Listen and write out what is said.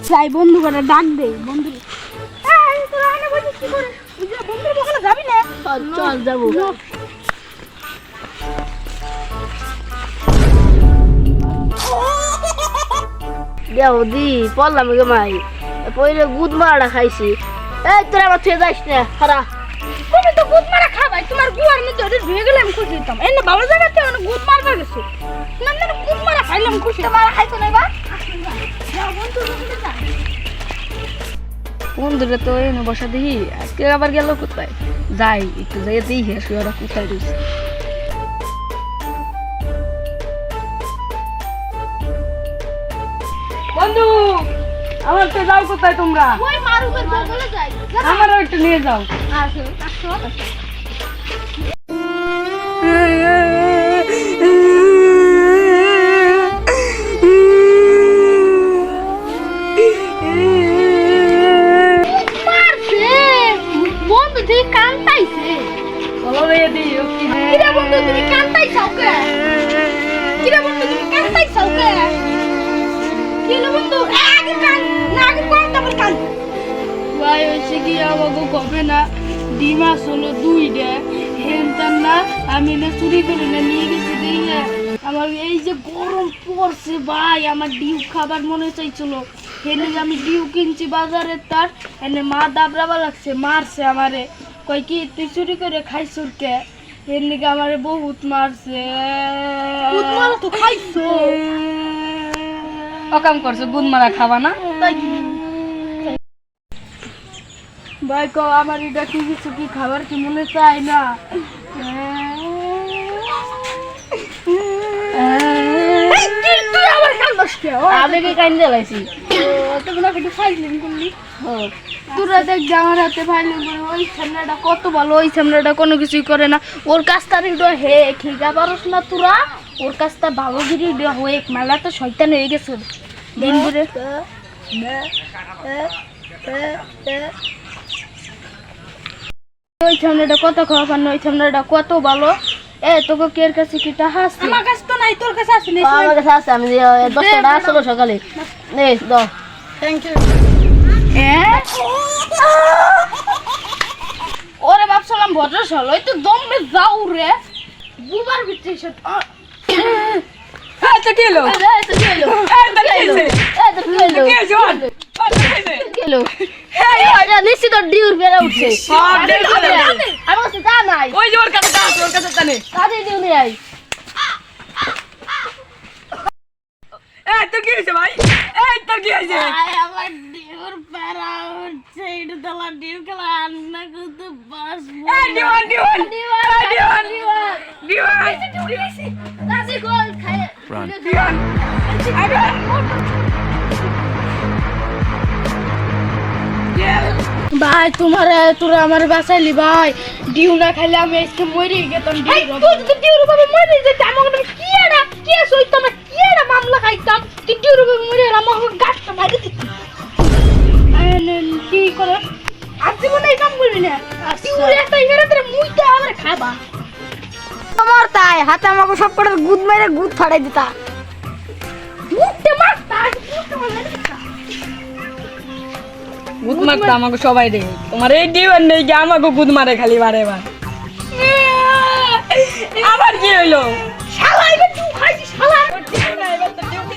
যাই বন্ধু করে ডাক দে বন্ধু। এই তোরা এনে বসিস কি করে? তুই যে বন্ধুর বকলে যাবি না? চল যাবো। দি পড়লাম গে মাই পরে গুদ মারা খাইছি। এই তোরা আমার থেকে যাইস না হারা। তুমি তো গুদ মারা খাবাই, তোমার গুয়ার মধ্যে ওটা ঢুকে গেলে আমি খুশি হইতাম। এনে ভালো জায়গাতে মানে গুদ মারবা গেছো না, না গুদ মারা খাইলাম খুশি। মারা খাইতো না বা বন্ধুরা তো এনে বসা দেখি আজকে আবার গেল কোথায়, যাই একটু যাই দেখি আসলে ওরা কোথায় রয়েছে। বন্ধু আমার তো যাও কোথায় তোমরা? ওই মারুকের বকলে যাই। আমারও একটু নিয়ে যাও। আসো আসো। বন্ধু তুই কান্তাইছে। বলো রে দিও কি কিরে বন্ধু তুমি কান্তাইছাও কে? কিরে বন্ধু তুমি কান্তাইছাও কে? কিরে বন্ধু আগে কান না আগে কোন তারপর কান। ভাই হচ্ছে কি আমাকে কবে না ডিমাস হলো দুইটা হেনতাম না আমি না চুরি করে না নিয়ে গেছি দিয়ে আমার এই যে গরম পড়ছে ভাই আমার ডিউ খাবার মনে চাইছিল হেনে আমি ডিউ কিনছি বাজারে তার এনে মা দাবরাবা লাগছে মারছে আমারে কই কি তুই চুরি করে খাইছুর কে হেনে আমারে বহুত মারছে। গুদ মারা তো খাইছো। অকাম করছে গুদ মারা খাবা না তাই কি? ভাই কো আমার এটা কি কিছু কি খাবার কি মনে চাই না। এই তুই আমার কান্দস কে? আমি কি কান্দে লাইছি তোমরা একটু ফাইলিং করলি। তোরা দেখ আমার হাতে ফাইলিং করে ওই সামনেটা কত ভালো ওই সামনেটা কোনো কিছুই করে না ওর কাছ তার হে খিগা পারস না তোরা ওর কাছ তা ভালোগিরি হয়ে মেলা তো শয়তান হয়ে গেছে দিন ঘুরে। ওই সামনেটা কত খাওয়া পান ওই সামনেটা কত ভালো। তোকে কে কাছে কি টাকা আছে? আমার কাছে তো নাই, তোর কাছে আছে না? আমার কাছে আছে আমি 10 টাকা আসলো সকালে নে দাও। Thank you. ওরে ভাবছিলাম ভদ্র সল ওই তো দমে যাও রে বুবার ভিতরে এসে তো কি হলো? তো কি হলো গেলো নিশ্চিত ডিউর বেড়া উঠছে আমার কাছে তা নাই ওই যে ওর কাছে তা আছে, ওর কাছে তা নেই। কাজে ডিউ নিয়ে আই। এই তো কি হয়েছে ভাই? এই তো কি হয়েছে? আমার ডিউর বেড়া উঠছে এটা তোলা ডিউ খেলা আন্না কিন্তু বাস এই দিওয়ান দিওয়ান দিওয়ান দিওয়ান দিওয়ান দিওয়ান কাজে কল খায় দিওয়ান ভাই তোরা আমার বাঁচাইলি ভাই ডিউ না খাইলে আমি আজকে মরে গেতাম। তুই যদি ডিউর ভাবে মরে যেতে আমাকে কি এরা কি সইতো না কি এরা মামলা খাইতাম। তুই ডিউর ভাবে মরে আমাকে গাছটা মারি দিতি। কি করে আর জীবনে এই কাম করবি না। ডিউর একটা ইহারে তোর মুইটা আমার খাবা। তোমার তাই হাতে আমাকে সব করে গুদ মেরে গুদ ফাড়াই দিতা। মুখতে মারতা মুখতে মারলে দিতা। গুদ মারতে আমাকে সবাই রে তোমার এই দিওয়ান নেই যে আমাকে গুদ মারে খালি বারে বার। আবার কি হইলো? শালা এবার তুই খাইছিস শালা। এবার তো ডিউটি